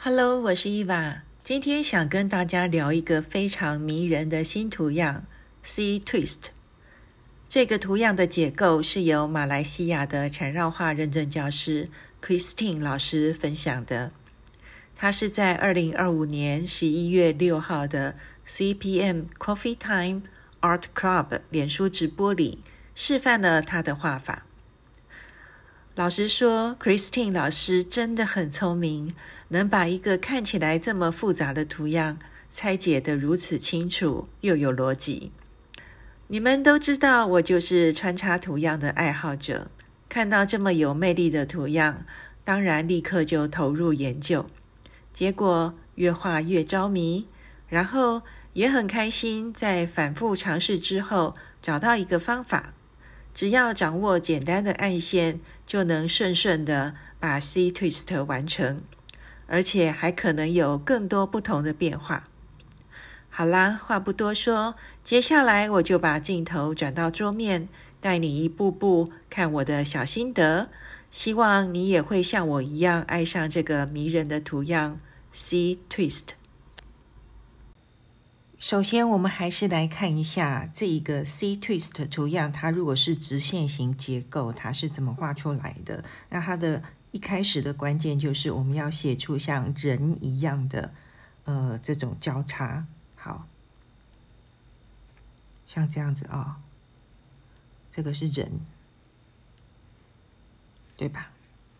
Hello， 我是伊娃。今天想跟大家聊一個非常迷人的新圖樣 C Twist。這個圖樣的結構是由馬來西亞的纏繞畫認證教師 Christine 老師分享的。他是在2025年11月6號的 CPM Coffee Time Art Club 臉書直播裡示範了他的畫法。老實說 ，Christine 老師真的很聰明，能把一個看起來這麼複雜的圖樣拆解得如此清楚又有邏輯。你們都知道，我就是穿插圖樣的愛好者，看到這麼有魅力的圖樣，當然立刻就投入研究。結果越畫越着迷，然後也很開心，在反覆嘗試之後，找到一個方法。只要掌握簡單的按線，就能順順的把 C Twist 完成，而且還可能有更多不同的變化。好啦，話不多說，接下來我就把鏡頭轉到桌面，帶你一步步看我的小心得。希望你也會像我一樣愛上這個迷人的圖樣 C Twist。首先，我們還是來看一下這一個 C Twist 圖樣，它如果是直線型結構，它是怎麼畫出來的？那它的一開始的關鍵就是我們要寫出像人一樣的這種交叉。好，像這樣子啊，這個是人，對吧？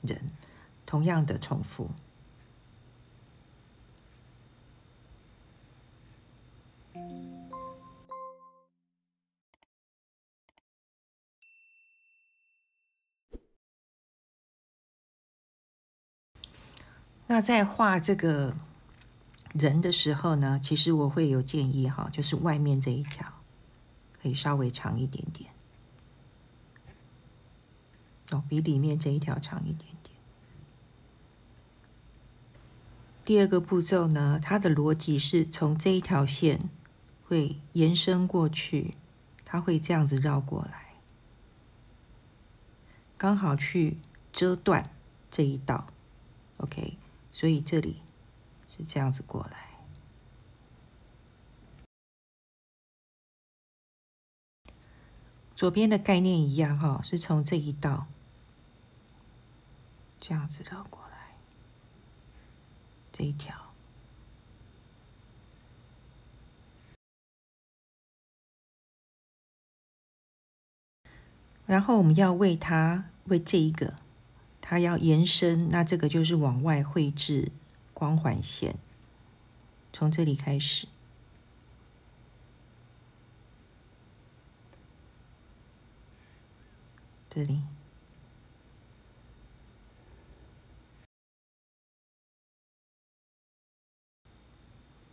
人，同樣的重複。那在畫這個人的時候呢，其實我會有建議哈，就是外面這一條可以稍微長一點點，比裡面這一條長一點點。第二個步驟呢，它的邏輯是從這一條線會延伸過去，它會這樣子繞過來，剛好去遮斷這一道 ，OK。所以這裡是這樣子過來，左邊的概念一樣哈，是從這一道這樣子繞過來，這一條，然後我們要為這一個。它要延伸，那這個就是往外繪製光環線，從這裡開始，這裡，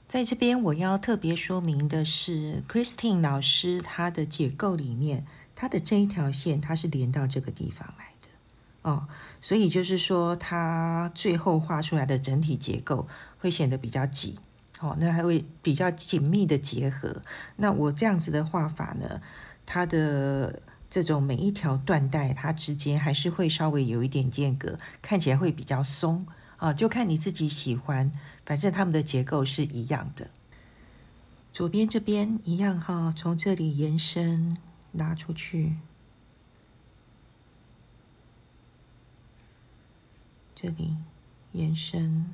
在這邊我要特別說明的是 ，Christine 老師她的結構裡面，她的這一條線，它是連到這個地方來。所以就是說，它最後畫出來的整體結構會顯得比較擠，那還會比較緊密的結合。那我這樣子的畫法呢，它的這種每一條斷帶，它之間還是會稍微有一點間隔，看起來會比較鬆就看你自己喜歡，反正它們的結構是一樣的。左邊這邊一樣哈，從這裡延伸拉出去。這裡延伸，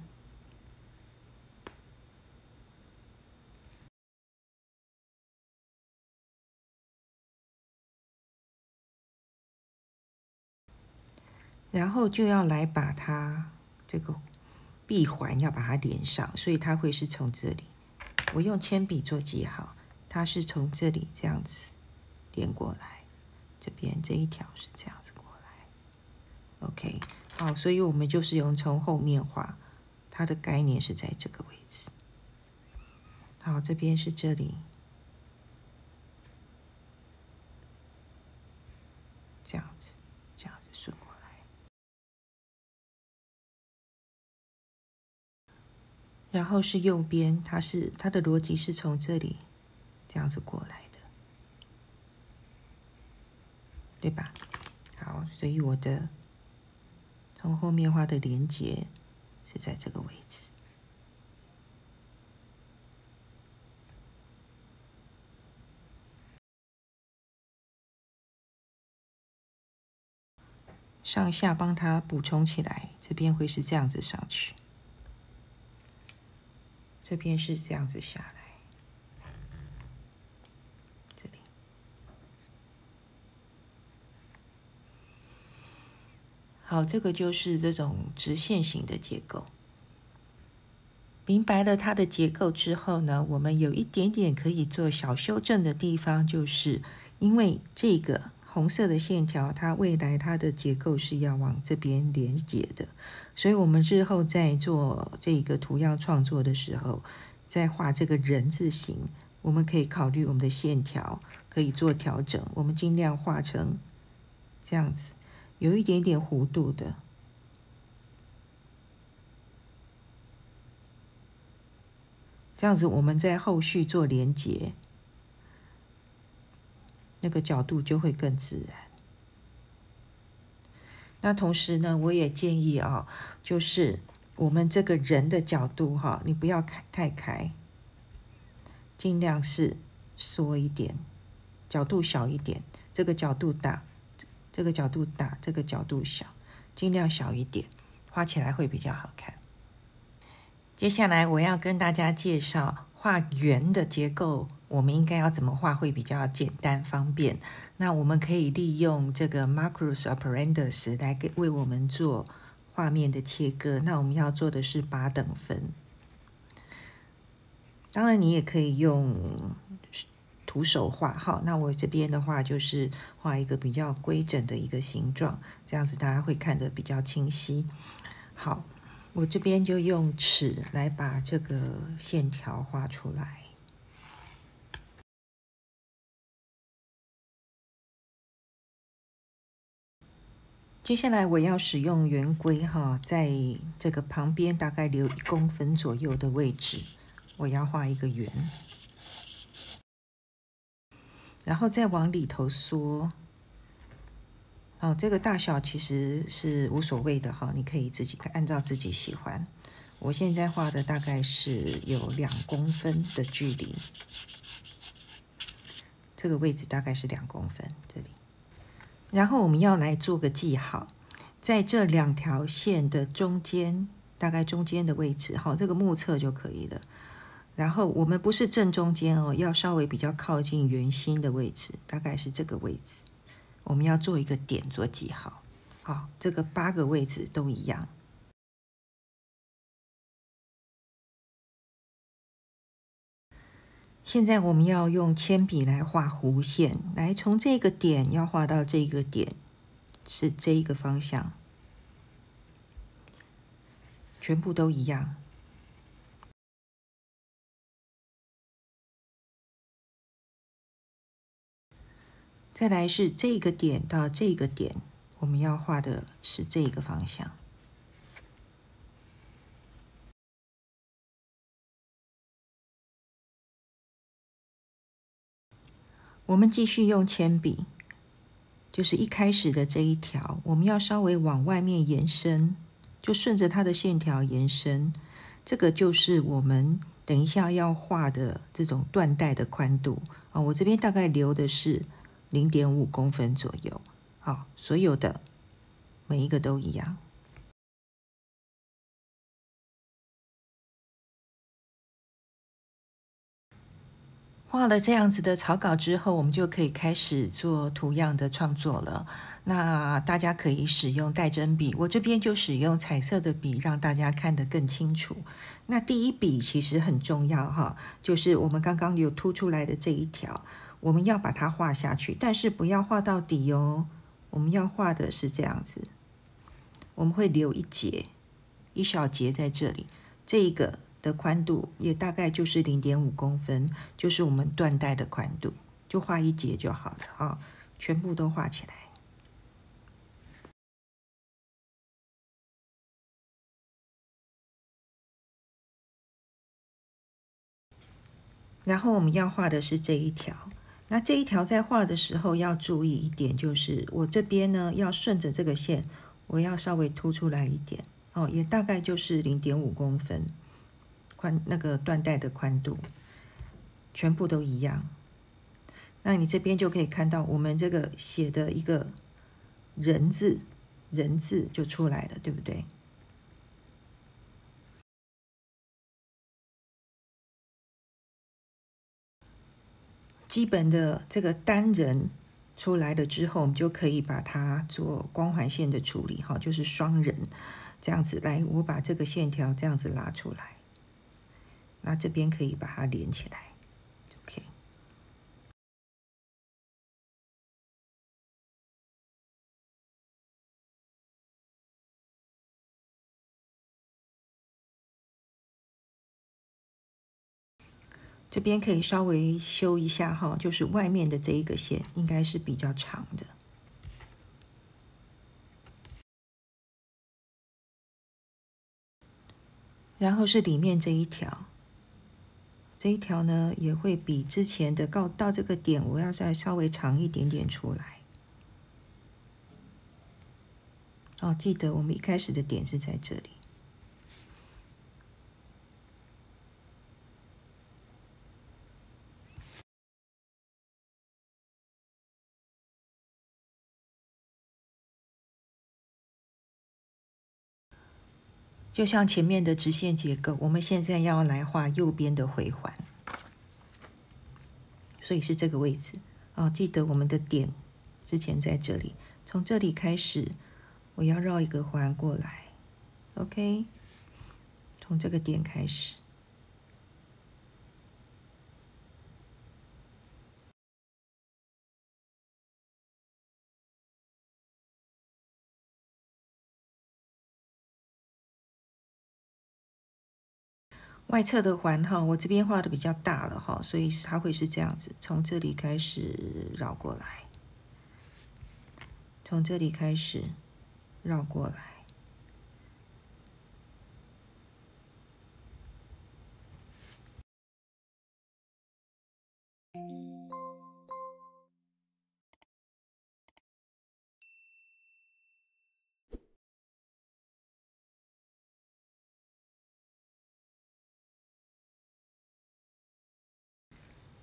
然後就要來把它這個閉環要把它連上，所以它會是從這裡，我用鉛筆做記號，它是從這裡這樣子連過來，這邊這一條是這樣子過來 ，OK。好，所以我們就是用從後面畫，它的概念是在這個位置。好，這邊是這裡，這樣子順過來。然後是右邊，它的邏輯是從這裡這樣子過來的，對吧？好，所以我的從後面畫的連接是在這個位置。上下幫它補充起來，這邊會是這樣子上去，這邊是這樣子下來，這裡。好，這個就是這種直線型的結構。明白了它的結構之後呢，我們有一點點可以做小修正的地方，就是因為這個紅色的線條，它未來它的結構是要往這邊連接的，所以我們日後在做這個圖樣創作的時候，在畫這個人字形，我們可以考慮我們的線條可以做調整，我們盡量畫成這樣子，有一點點弧度的。這樣子，我們在後續做連接，那個角度就會更自然。那同時呢，我也建議啊，就是我們這個人的角度哈，你不要太開，盡量是縮一點，角度小一點，這個角度大，這個角度大，這個角度小，盡量小一點，畫起來會比較好看。接下來我要跟大家介紹畫圓的結構，我們應該要怎麼畫會比較簡單方便。那我們可以利用這個 Macros Operandos 來為我們做畫面的切割。那我們要做的是8等分。當然你也可以用徒手畫哈。那我這邊的話就是畫一個比較規整的一個形狀，這樣子大家會看得比較清晰。好。我這邊就用尺來把這個線條畫出來。接下來我要使用圓規哈，在這個旁邊大概留1公分左右的位置，我要畫一個圓，然後再往裡頭縮。哦，這個大小其實是無所謂的哈，你可以自己按照自己喜歡。我現在畫的大概是有2公分的距離，這個位置大概是2公分這裡。然後我們要來做個記號，在這2條線的中間，大概中間的位置，好，這個目測就可以了。然後我們不是正中間哦，要稍微比較靠近圓心的位置，大概是這個位置。我們要做一個點做記號，好，這個8個位置都一樣。現在我們要用鉛筆來畫弧線，來從這個點要畫到這個點，是這一個方向，全部都一樣。再來是這個點到這個點，我們要畫的是這個方向。我們繼續用鉛筆，就是一開始的這一條，我們要稍微往外面延伸，就順着它的線條延伸。這個就是我們等一下要畫的這種緞帶的寬度啊。我這邊大概留的是0.5公分左右，好，所有的每一個都一樣。畫了這樣子的草稿之後，我們就可以開始做圖樣的創作了。那大家可以使用帶針筆，我這邊就使用彩色的筆，讓大家看得更清楚。那第一筆其實很重要哈，就是我們剛剛有凸出來的這一條。我們要把它畫下去，但是不要畫到底哦。我們要畫的是這樣子，我們會留一截，一小截在這裡。這一個的寬度也大概就是0.5公分，就是我們緞帶的寬度，就畫一截就好了啊，全部都畫起來。然後我們要畫的是這一條。那這一條在畫的時候要注意一點，就是我這邊呢要順着這個線，我要稍微凸出來一點哦，也大概就是0.5公分寬，那個緞帶的寬度，全部都一樣。那你這邊就可以看到我們這個寫的一個人字，人字就出來了，對不對？基本的這個單人出來了之後，我們就可以把它做光環線的處理，就是雙人這樣子來。我把這個線條這樣子拉出來，那這邊可以把它連起來 ，OK。這邊可以稍微修一下哈，就是外面的這一個線應該是比較長的。然後是裡面這一條，這一條呢也會比之前的到這個點，我要再稍微長一點點出來。哦，記得我們一開始的點是在這裡。就像前面的直線結構，我們現在要來畫右邊的回環，所以是這個位置。哦，記得我們的點之前在這裡，從這裡開始，我要繞一個環過來 ，OK， 從這個點開始。外側的環哈，我這邊畫的比較大了哈，所以它會是這樣子，從這裡開始繞過來，從這裡開始繞過來。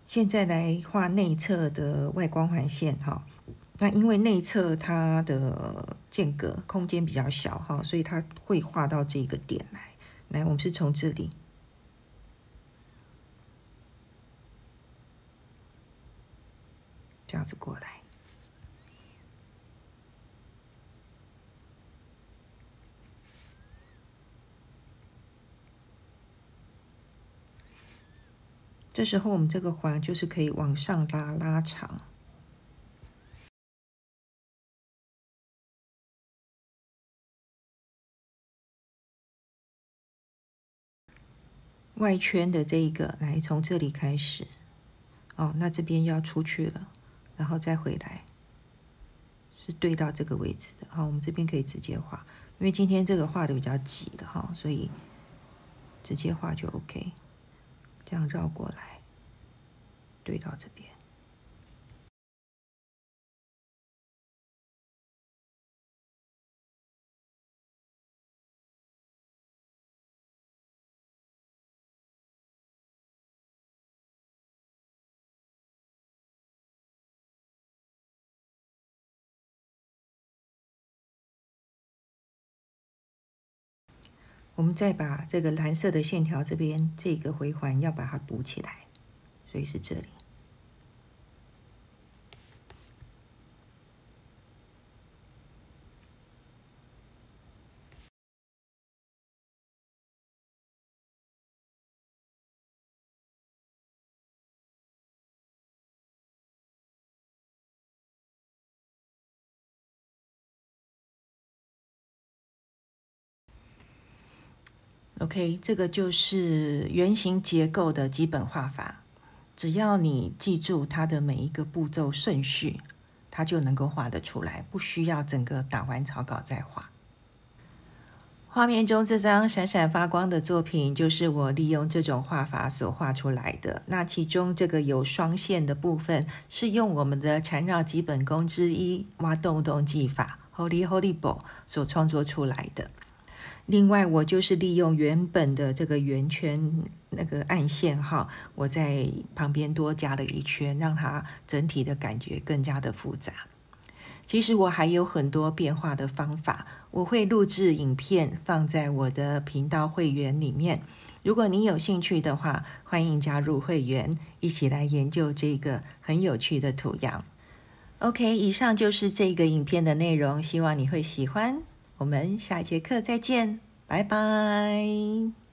現在來畫內側的外光環線哈，那因為內側它的間隔空間比較小哈，所以它會畫到這個點來。來，我們是從這裡這樣子過來。這時候我們這個環就是可以往上拉長。外圈的這一個，來從這裡開始。哦，那這邊要出去了，然後再回來，是對到這個位置的。好，我們這邊可以直接畫，因為今天這個畫的比較擠的哈，所以直接畫就 OK。這樣繞過來，對到這邊。我們再把這個藍色的線條這邊這個回環要把它補起來，所以是這裡。OK， 這個就是圓形結構的基本畫法。只要你記住它的每一個步驟順序，它就能夠畫得出來，不需要整個打完草稿再畫。畫面中這張閃閃發光的作品，就是我利用這種畫法所畫出來的。那其中這個有雙線的部分，是用我們的纏繞基本功之一挖洞洞技法 Holy Holy Ball 所創作出來的。另外，我就是利用原本的這個圓圈那個暗線哈，我在旁邊多加了一圈，讓它整體的感覺更加的複雜。其實我還有很多變化的方法，我會錄製影片放在我的頻道會員裡面。如果你有興趣的話，歡迎加入會員，一起來研究這個很有趣的圖樣。OK， 以上就是這個影片的內容，希望你會喜歡。我們下節課再見，拜拜。